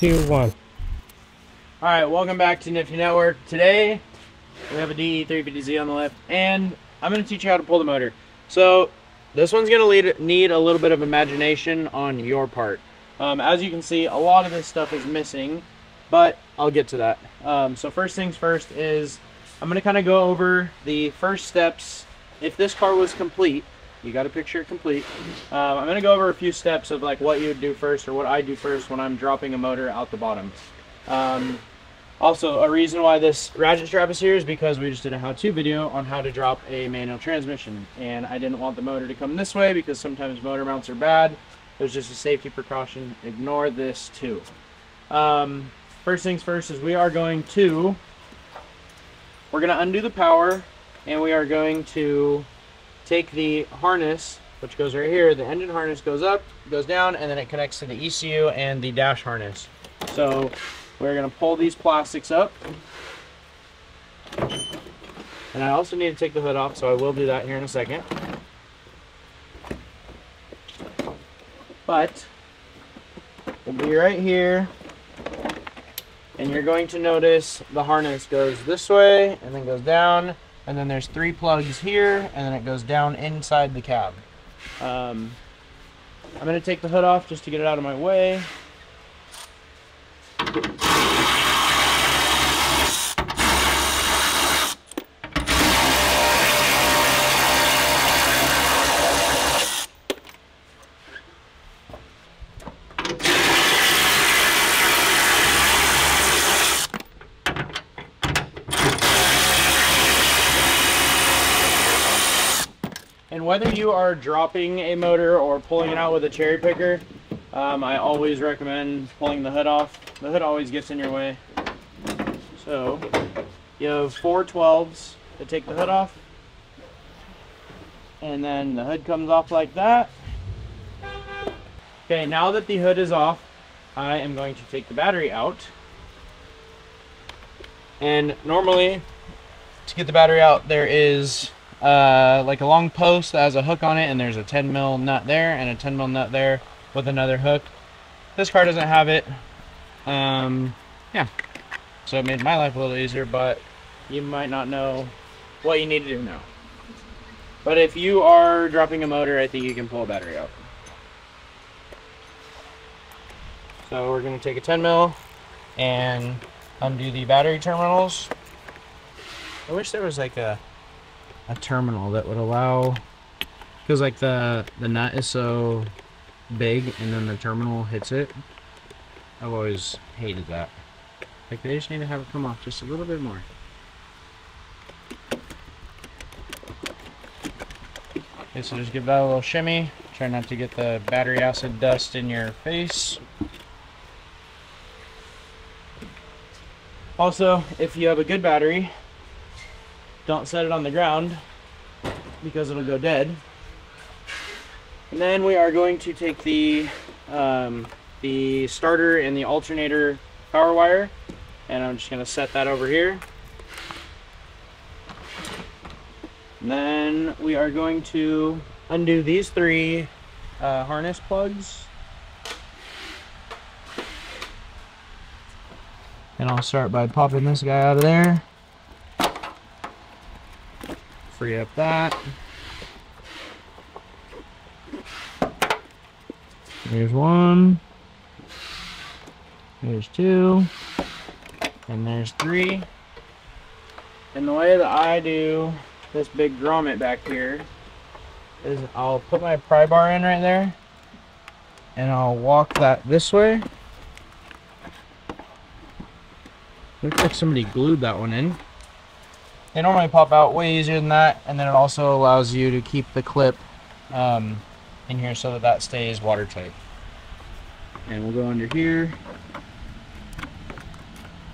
2, 1. All right, welcome back to Nifty Network. Today we have a DE35DE on the left, and I'm going to teach you how to pull the motor. So this one's going to need a little bit of imagination on your part. As you can see, a lot of this stuff is missing, but I'll get to that. So first things first is I'm going to kind of go over the first steps. If this car was complete, you got to picture it complete. I'm going to go over a few steps of like what you would do first, or what I do first when I'm dropping a motor out the bottom. Also, a reason why this ratchet strap is here is because we just did a how-to video on how to drop a manual transmission, and I didn't want the motor to come this way because sometimes motor mounts are bad. It was just a safety precaution. Ignore this too. First things first is we're going to undo the power, and we are going to take the harness, which goes right here. The engine harness goes up, goes down, and then it connects to the ECU and the dash harness. So we're going to pull these plastics up. And I also need to take the hood off, so I will do that here in a second. But we'll be right here, and you're going to notice the harness goes this way and then goes down, and then there's 3 plugs here, and then it goes down inside the cab. I'm going to take the hood off just to get it out of my way. And whether you are dropping a motor or pulling it out with a cherry picker, I always recommend pulling the hood off. The hood always gets in your way. So you have 4 12s to take the hood off. And then the hood comes off like that. Okay, now that the hood is off, I am going to take the battery out. And normally, to get the battery out, there is like a long post that has a hook on it, and there's a 10 mil nut there and a 10 mil nut there with another hook. This car doesn't have it. Yeah, so it made my life a little easier, but you might not know what you need to do now. But if you are dropping a motor, I think you can pull a battery out. So we're going to take a 10 mil and undo the battery terminals. I wish there was like a terminal that would allow, because like the nut is so big and then the terminal hits it. I've always hated that. Like, they just need to have it come off just a little bit more. Okay, so just give that a little shimmy. Try not to get the battery acid dust in your face. Also, if you have a good battery, don't set it on the ground because it'll go dead. And then we are going to take the starter and the alternator power wire, and I'm just going to set that over here. And then we are going to undo these 3 harness plugs. And I'll start by popping this guy out of there. Free up that. There's 1. There's 2. And there's 3. And the way that I do this big grommet back here is I'll put my pry bar in right there, and I'll walk that this way. Looks like somebody glued that one in. They normally pop out way easier than that, and then it also allows you to keep the clip in here so that stays watertight. And we'll go under here,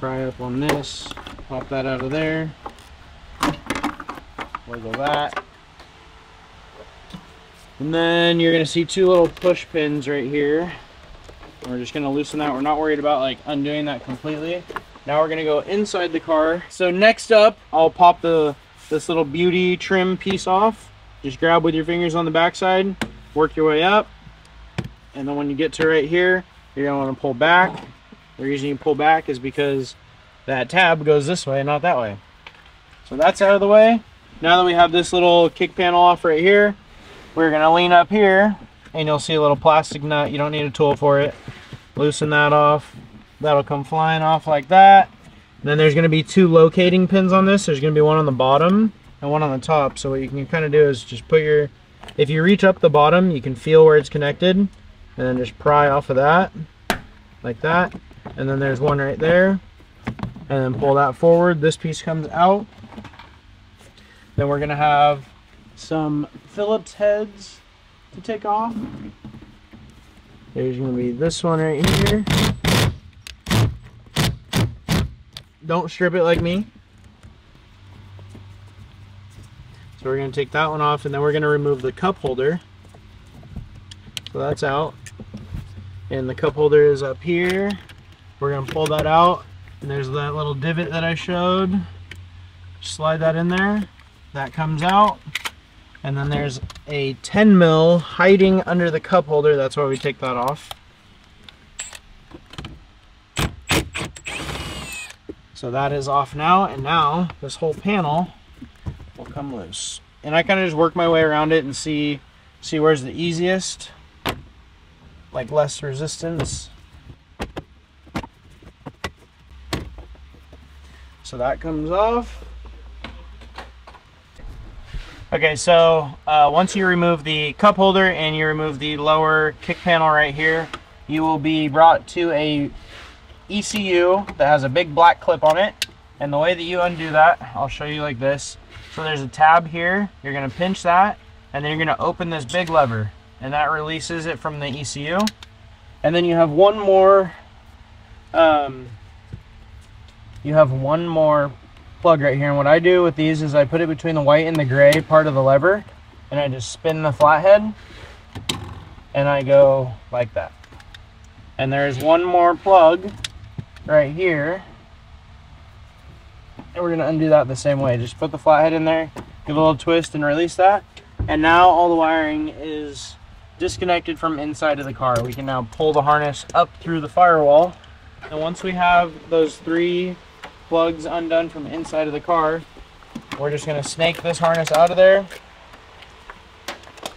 pry up on this, pop that out of there, wiggle that, and then you're going to see 2 little push pins right here. We're just going to loosen that. We're not worried about like undoing that completely. Now we're going to go inside the car. So next up, I'll pop this little beauty trim piece off. Just grab with your fingers on the backside, work your way up, and then when you get to right here, you're going to want to pull back The reason you pull back is because that tab goes this way, not that way. So that's out of the way. Now that we have this little kick panel off right here, we're gonna lean up here and you'll see a little plastic nut. You don't need a tool for it. Loosen that off. That'll come flying off like that. Then there's gonna be 2 locating pins on this. There's gonna be one on the bottom and one on the top. So what you can kind of do is just put your, if you reach up the bottom, you can feel where it's connected, and then just pry off of that, like that. And then there's one right there. And then pull that forward. This piece comes out. Then we're gonna have some Phillips heads to take off. There's gonna be this one right here. Don't strip it like me. So we're gonna take that one off, and then we're gonna remove the cup holder. So that's out. And the cup holder is up here. We're gonna pull that out, and there's that little divot that I showed. Slide that in there. That comes out. And then there's a 10 mil hiding under the cup holder. That's why we take that off. So that is off now, and now this whole panel will come loose. And I kind of just work my way around it and see where's the easiest, like less resistance. So that comes off. Okay, so once you remove the cup holder and you remove the lower kick panel right here, you will be brought to a ECU that has a big black clip on it. And the way that you undo that, I'll show you like this. So there's a tab here. You're gonna pinch that, and then you're gonna open this big lever, and that releases it from the ECU. And then you have one more plug right here. And what I do with these is I put it between the white and the gray part of the lever, and I just spin the flathead, and I go like that. And there's one more plug right here, and we're gonna undo that the same way. Just put the flathead in there, give a little twist, and release that. And now all the wiring is disconnected from inside of the car. We can now pull the harness up through the firewall. And once we have those 3 plugs undone from inside of the car, we're just gonna snake this harness out of there.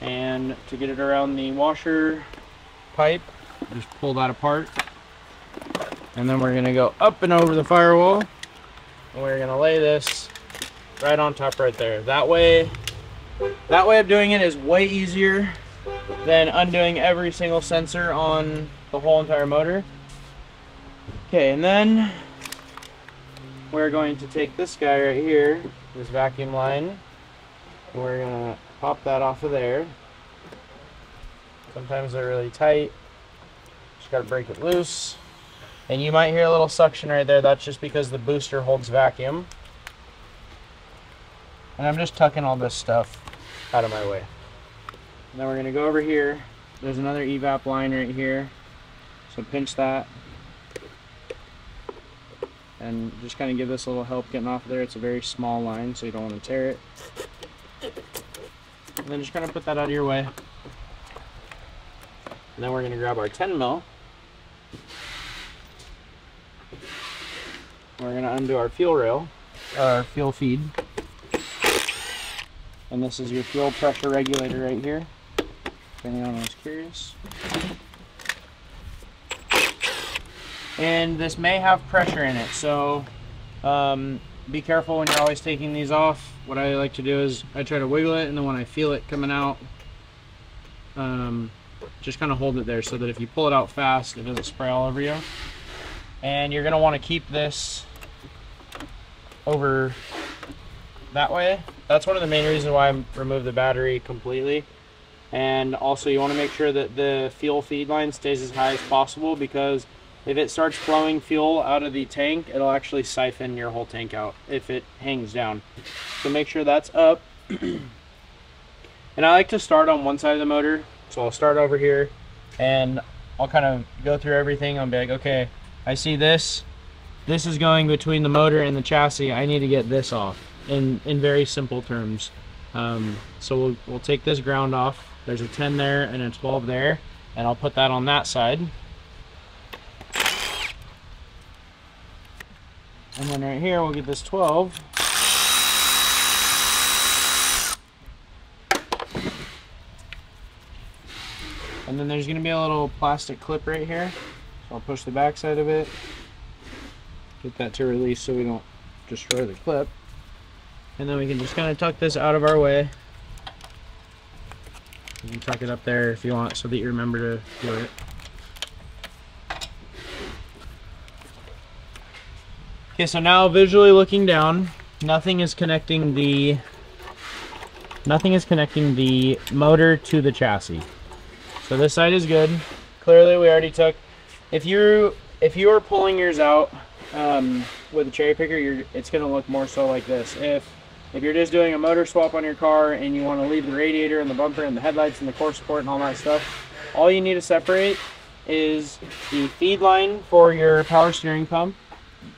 And to get it around the washer pipe, just pull that apart. And then we're gonna go up and over the firewall, and we're gonna lay this right on top right there. That way of doing it is way easier than undoing every single sensor on the whole entire motor. Okay, and then we're going to take this guy right here, this vacuum line, and we're gonna pop that off of there. Sometimes they're really tight. Just gotta break it loose. And you might hear a little suction right there. That's just because the booster holds vacuum. And I'm just tucking all this stuff out of my way. And then we're gonna go over here. There's another evap line right here. So pinch that. And just kind of give this a little help getting off there. It's a very small line, so you don't want to tear it. And then just kind of put that out of your way. And then we're gonna grab our 10 mil. We're gonna undo our fuel rail, our fuel feed. And this is your fuel pressure regulator right here, if anyone was curious. And this may have pressure in it, so be careful when you're always taking these off. What I like to do is I try to wiggle it, and then when I feel it coming out, just kind of hold it there so that if you pull it out fast, it doesn't spray all over you. And you're going to want to keep this over that way. That's one of the main reasons why I removed the battery completely. And also you want to make sure that the fuel feed line stays as high as possible, because if it starts flowing fuel out of the tank, it'll actually siphon your whole tank out if it hangs down. So make sure that's up. And I like to start on one side of the motor. So I'll start over here and I'll kind of go through everything. I'll be like, okay, I see this. This is going between the motor and the chassis. I need to get this off in very simple terms. So we'll take this ground off. There's a 10 there and a 12 there, and I'll put that on that side. And then right here, we'll get this 12. And then there's going to be a little plastic clip right here. So I'll push the back side of it. Get that to release so we don't destroy the clip. And then we can just kind of tuck this out of our way. You can tuck it up there if you want so that you remember to do it. Okay, so now visually looking down, nothing is connecting the motor to the chassis. So this side is good. Clearly we already took, if you are pulling yours out with a cherry picker, it's going to look more so like this. If you're just doing a motor swap on your car and you want to leave the radiator and the bumper and the headlights and the core support and all that stuff, all you need to separate is the feed line for your power steering pump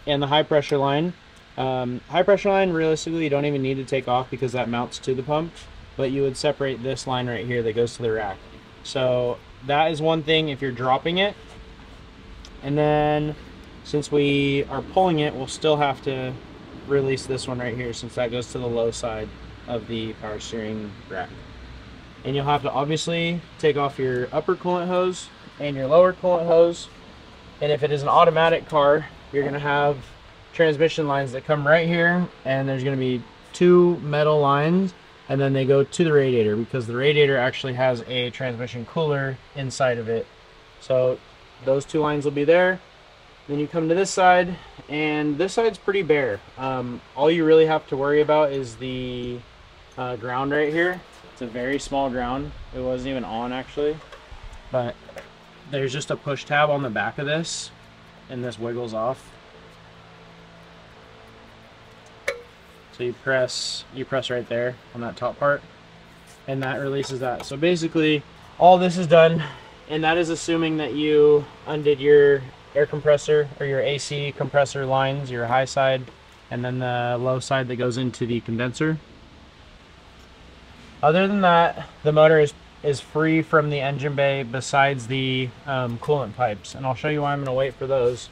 and the high pressure line. High pressure line, realistically, you don't even need to take off because that mounts to the pump, but you would separate this line right here that goes to the rack. So that is one thing if you're dropping it. And then since we are pulling it, we'll still have to release this one right here since that goes to the low side of the power steering rack. And you'll have to obviously take off your upper coolant hose and your lower coolant hose. And if it is an automatic car, you're going to have transmission lines that come right here, and there's going to be two metal lines, and then they go to the radiator because the radiator actually has a transmission cooler inside of it. So those two lines will be there. Then you come to this side, and this side's pretty bare. All you really have to worry about is the ground right here. It's a very small ground. It wasn't even on actually, but there's just a push tab on the back of this, and this wiggles off. So you press right there on that top part, and that releases that. So basically all this is done, and that is assuming that you undid your air compressor or your AC compressor lines, your high side and then the low side that goes into the condenser. Other than that, the motor is free from the engine bay besides the coolant pipes, and I'll show you why I'm going to wait for those.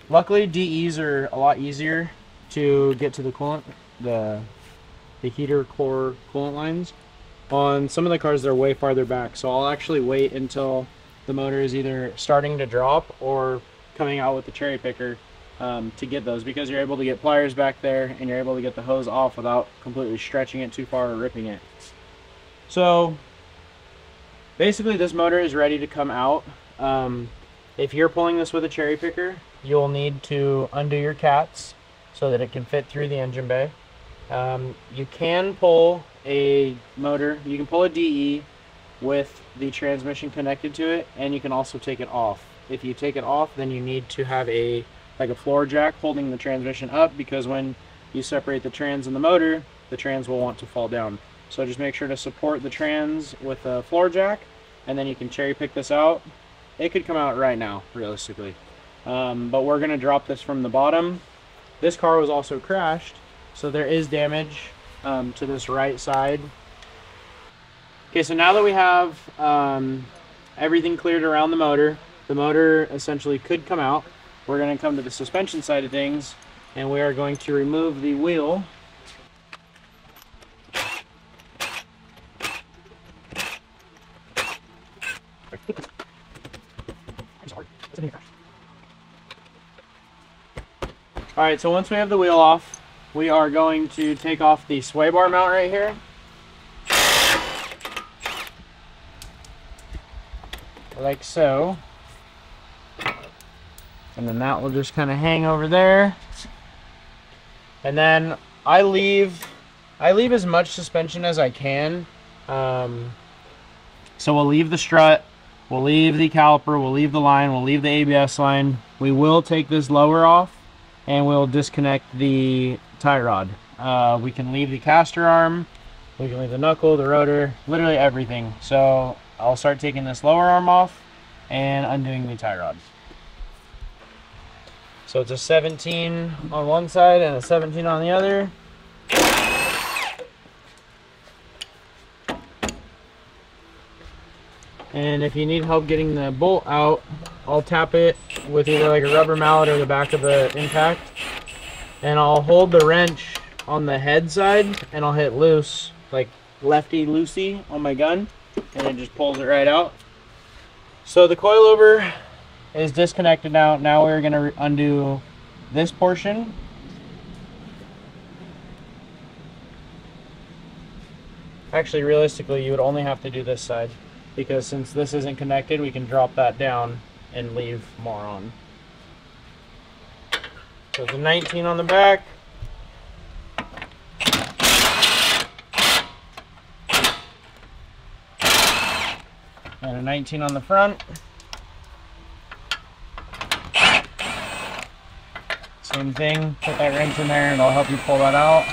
Luckily DEs are a lot easier to get to the coolant, the heater core coolant lines. On some of the cars they're way farther back, so I'll actually wait until the motor is either starting to drop or coming out with the cherry picker to get those, because you're able to get pliers back there and you're able to get the hose off without completely stretching it too far or ripping it. So basically this motor is ready to come out. If you're pulling this with a cherry picker, you'll need to undo your cats so that it can fit through the engine bay. You can pull a motor, you can pull a DE with the transmission connected to it, and you can also take it off. If you take it off, then you need to have like a floor jack holding the transmission up, because when you separate the trans and the motor, the trans will want to fall down. So just make sure to support the trans with a floor jack, and then you can cherry pick this out. It could come out right now, realistically. But we're gonna drop this from the bottom. This car was also crashed, so there is damage to this right side. Okay, so now that we have everything cleared around the motor essentially could come out. We're going to come to the suspension side of things, and we are going to remove the wheel. Alright, so once we have the wheel off, we are going to take off the sway bar mount right here. Like so. And then that will just kind of hang over there. And then I leave as much suspension as I can. So we'll leave the strut, we'll leave the caliper, we'll leave the line, we'll leave the ABS line. We will take this lower off, and we'll disconnect the tie rod. We can leave the caster arm, we can leave the knuckle, the rotor, literally everything. So I'll start taking this lower arm off and undoing the tie rod. So it's a 17 on one side and a 17 on the other. And if you need help getting the bolt out, I'll tap it with either like a rubber mallet or the back of the impact, and I'll hold the wrench on the head side and I'll hit loose, like lefty loosey on my gun, and it just pulls it right out. So the coilover is disconnected now. Now we're going to undo this portion. Actually, realistically, you would only have to do this side, because since this isn't connected, we can drop that down and leave more on. So it's a 19 on the back. And a 19 on the front. Same thing, put that wrench in there and it'll help you pull that out.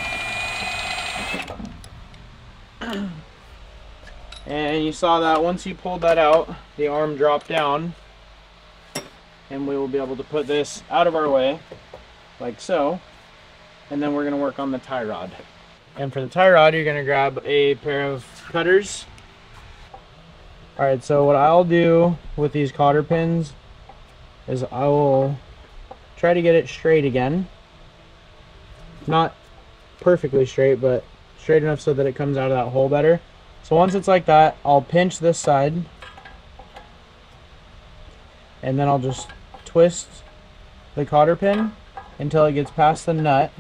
And you saw that once you pulled that out, the arm dropped down, and we will be able to put this out of our way, like so. And then we're going to work on the tie rod. And for the tie rod, you're going to grab a pair of cutters. Alright, so what I'll do with these cotter pins is I will try to get it straight again. Not perfectly straight, but straight enough so that it comes out of that hole better. So once it's like that, I'll pinch this side, and then I'll just twist the cotter pin until it gets past the nut,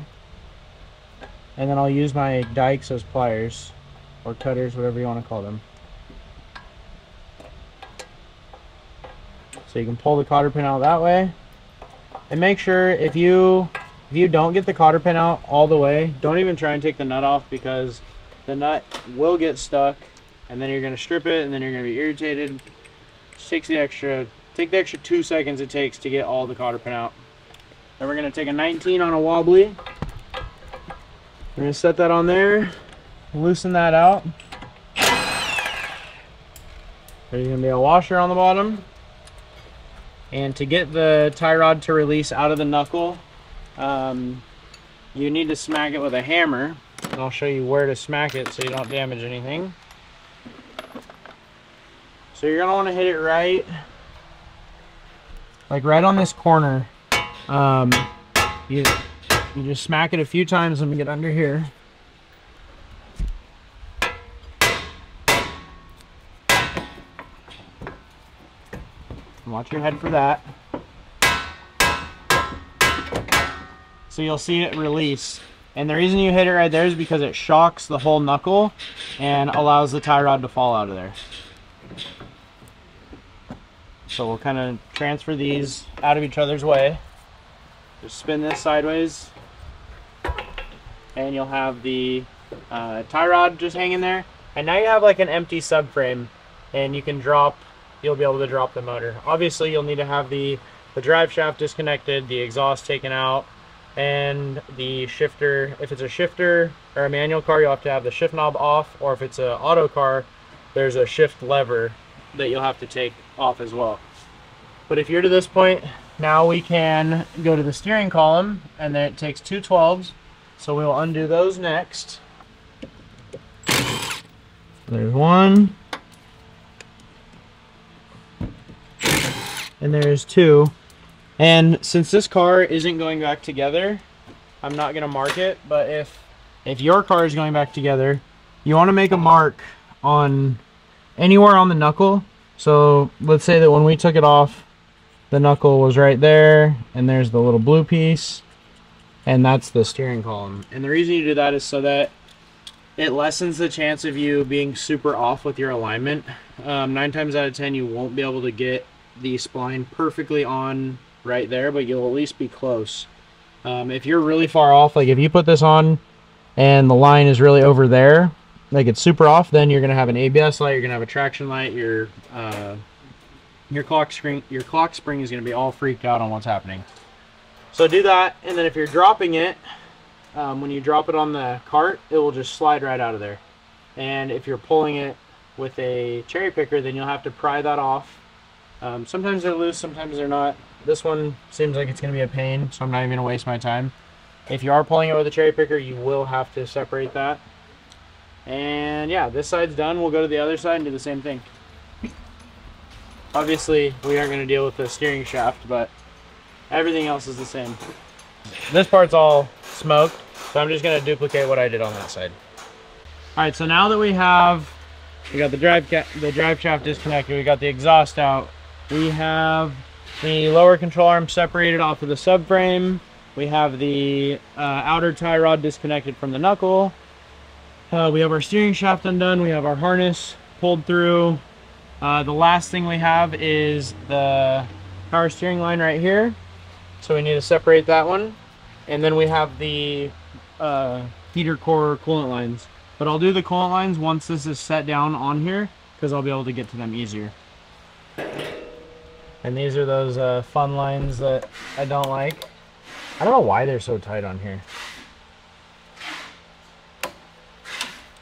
and then I'll use my dikes as pliers, or cutters, whatever you want to call them. So you can pull the cotter pin out that way, and make sure if you don't get the cotter pin out all the way, don't even try and take the nut off, because the nut will get stuck, and then you're going to strip it, and then you're going to be irritated. Just take the extra 2 seconds it takes to get all the cotter pin out. Then we're going to take a 19 on a wobbly. We're going to set that on there, loosen that out. There's going to be a washer on the bottom. And to get the tie rod to release out of the knuckle, you need to smack it with a hammer. And I'll show you where to smack it so you don't damage anything. So you're going to want to hit it right, like right on this corner. You just smack it a few times. Let me get under here. Watch your head for that. So you'll see it release. And the reason you hit it right there is because it shocks the whole knuckle and allows the tie rod to fall out of there. So we'll kind of transfer these out of each other's way. Just spin this sideways, and you'll have the tie rod just hanging there. And now you have like an empty subframe, and you'll be able to drop the motor. Obviously, you'll need to have the drive shaft disconnected, the exhaust taken out, and the shifter. If it's a shifter or a manual car, you'll have to have the shift knob off, or if it's an auto car, there's a shift lever that you'll have to take off as well. But if you're to this point, now we can go to the steering column, and then it takes 2 12s, so we will undo those next. There's one, and there's 2. And since this car isn't going back together, I'm not going to mark it, but if your car is going back together, you want to make a mark on anywhere on the knuckle. So let's say that when we took it off, the knuckle was right there, and there's the little blue piece, and that's the steering column. And the reason you do that is so that it lessens the chance of you being super off with your alignment. 9 times out of 10, you won't be able to get the spline perfectly on right there, but you'll at least be close. If you're really far off, like if you put this on and the line is really over there, like it's super off, then you're gonna have an ABS light, you're gonna have a traction light, your clock spring is gonna be all freaked out on what's happening. So do that, and then if you're dropping it, when you drop it on the cart, it will just slide right out of there. And if you're pulling it with a cherry picker, then you'll have to pry that off. Sometimes they're loose, sometimes they're not. This one seems like it's going to be a pain, so I'm not even going to waste my time. If you are pulling it with a cherry picker, you will have to separate that. And yeah, this side's done. We'll go to the other side and do the same thing. Obviously, we aren't going to deal with the steering shaft, but everything else is the same. This part's all smoked, so I'm just going to duplicate what I did on that side. All right, so now that we got the drive shaft disconnected, we got the exhaust out, we have the lower control arm separated off of the subframe, we have the outer tie rod disconnected from the knuckle, we have our steering shaft undone, we have our harness pulled through. The last thing we have is the power steering line right here, so we need to separate that one, and then we have the heater core coolant lines. But I'll do the coolant lines once this is set down on here, because I'll be able to get to them easier. And these are those fun lines that I don't like. I don't know why they're so tight on here.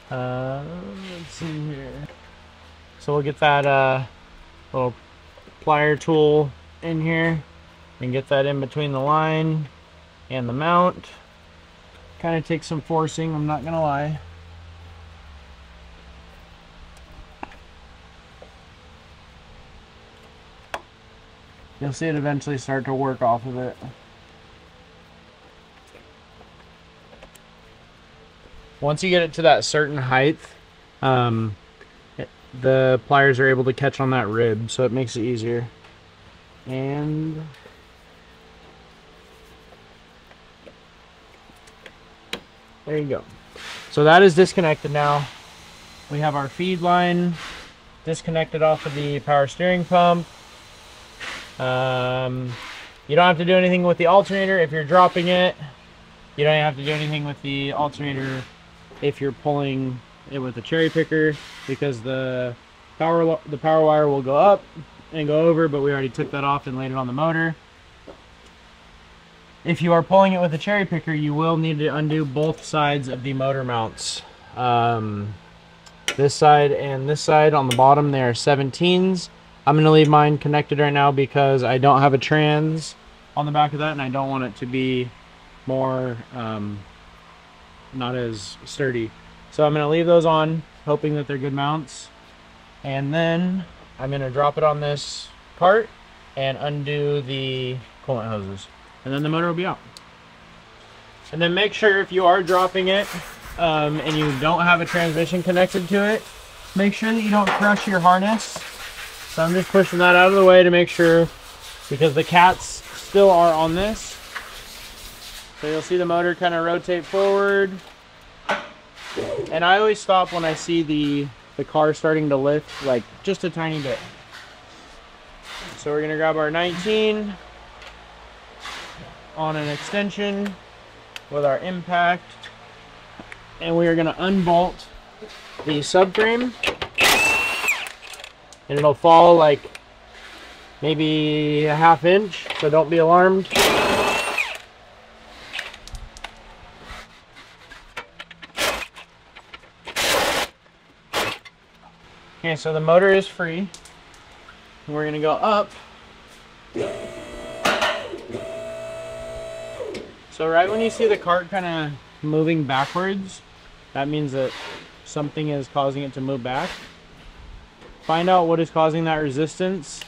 Let's see here. So we'll get that little plier tool in here and get that in between the line and the mount. Kind of takes some forcing, I'm not gonna lie. You'll see it eventually start to work off of it. Once you get it to that certain height, the pliers are able to catch on that rib, so it makes it easier. And there you go. So that is disconnected now. We have our feed line disconnected off of the power steering pump. You don't have to do anything with the alternator if you're dropping it. You don't have to do anything with the alternator if you're pulling it with a cherry picker, because the power wire will go up and go over, but we already took that off and laid it on the motor. If you are pulling it with a cherry picker, you will need to undo both sides of the motor mounts. This side and this side on the bottom, they are 17s. I'm going to leave mine connected right now because I don't have a trans on the back of that, and I don't want it to be more not as sturdy. So I'm going to leave those on, hoping that they're good mounts. And then I'm going to drop it on this cart and undo the coolant hoses. And then the motor will be out. And then make sure, if you are dropping it and you don't have a transmission connected to it, make sure that you don't crush your harness. So I'm just pushing that out of the way to make sure, because the cats still are on this. So you'll see the motor kind of rotate forward. And I always stop when I see the car starting to lift, like just a tiny bit. So we're gonna grab our 19 on an extension with our impact, and we are gonna unbolt the subframe, and it'll fall like maybe a ½ inch, so don't be alarmed. Okay, so the motor is free. And we're gonna go up. So right when you see the cart kind of moving backwards, that means that something is causing it to move back. Find out what is causing that resistance.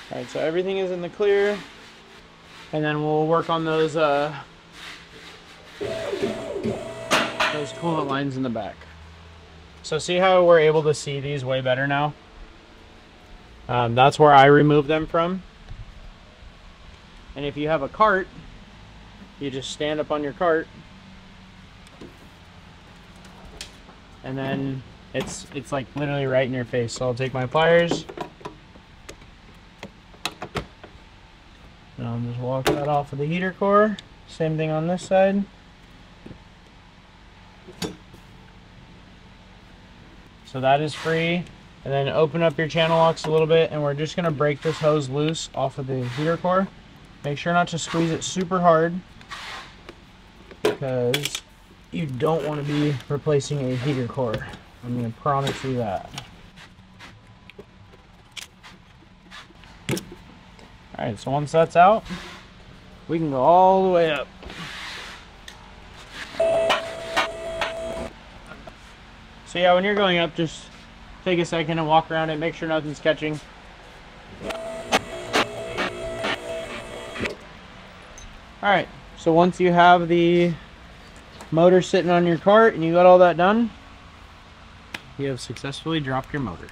All right, so everything is in the clear, and then we'll work on those coolant lines in the back. So see how we're able to see these way better now? That's where I remove them from. And if you have a cart, you just stand up on your cart, and then it's like literally right in your face. So I'll take my pliers and I'll just walk that off of the heater core. Same thing on this side. So that is free. And then open up your channel locks a little bit, and we're just gonna break this hose loose off of the heater core. Make sure not to squeeze it super hard, because you don't want to be replacing a heater core. I'm gonna promise you that. Alright, so once that's out, we can go all the way up. So yeah, when you're going up, just take a second and walk around it, make sure nothing's catching. Alright, so once you have the motor sitting on your cart and you got all that done, you have successfully dropped your motor.